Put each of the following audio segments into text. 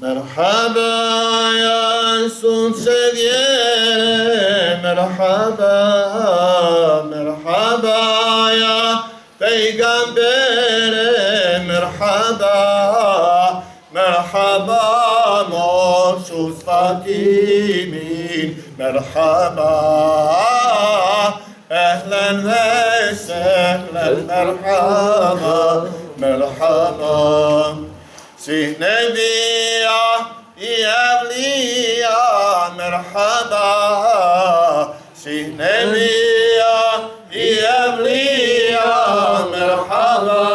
مرحبا يا سوسيديه مرحبا مرحبا يا پیغمبر مرحبا مرحبا مرشوز فاطمين مرحبا اهلا وسهلا مرحبا مرحبا سي نبيا يا أولياء مرحبا سي نبيا يا أولياء مرحبا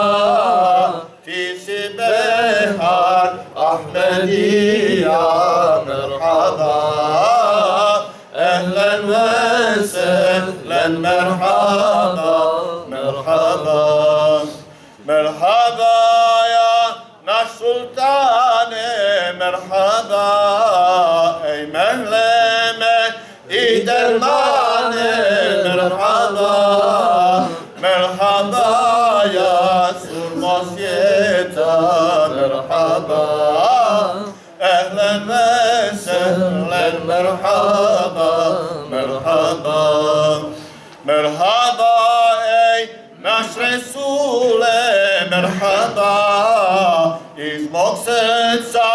في سبحان أحمدية مرحبا أهلا وسهلا مرحبا مرحبا مرحبا سلطان مرحبا ای مهلمه ای درمان مرحبا مرحبا یا سلماسیتا مرحبا اهلا وسهلا مرحبا مرحبا مرحبا ای نصر رسول مرحبا iz mog srca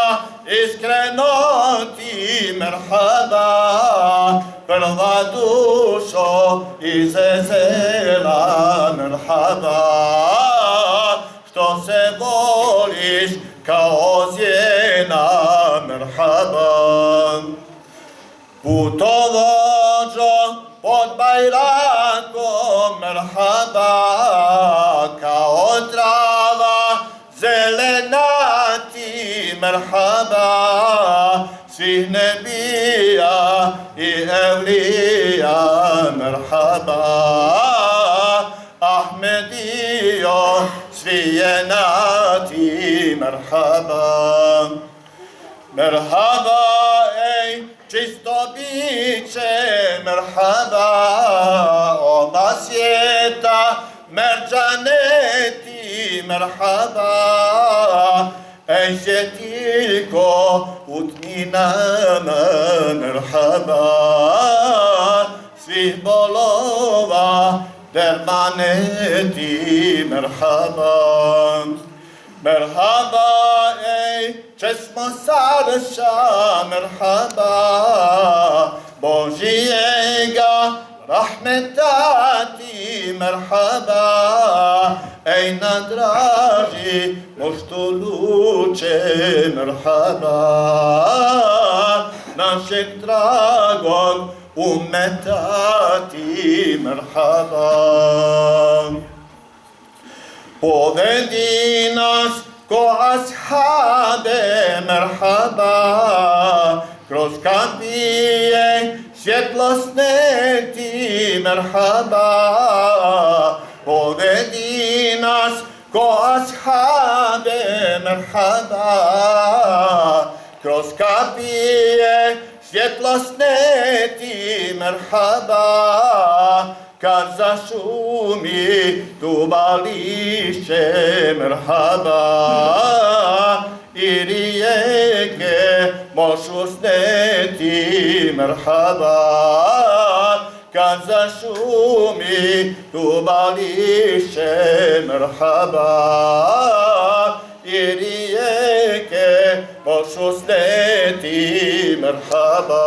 iskrenosti merhaba prva dušo izvezela merhaba što se voliš kao zjena merhaba putovođo pod bajrakom merhaba kao trava zelenati merhaba svih nebija i evlija merhaba Ahmedijo svijenati merhaba merhaba ej čisto biće merhaba ona svijeta merđaneti merhaba ej svjetiljko utni nama merhaba svih bolova dermaneti merhaba merhaba ej česmo sarša merhaba Božijega rahmetati merhaba ej nadraži mošto luče merhaba našeg dragog umetati merhaba povedi nas ko ashabe merhaba kroz kapije svjetlosne ti merhaba povedi nas ko ashabe merhaba kroz kapije svjetlosne ti merhaba kad zašumi tuba lišće merhaba i rijeke mošu sneti merhaba kad zašumi tuba lišće merhaba i rijeke mošu sneti merhaba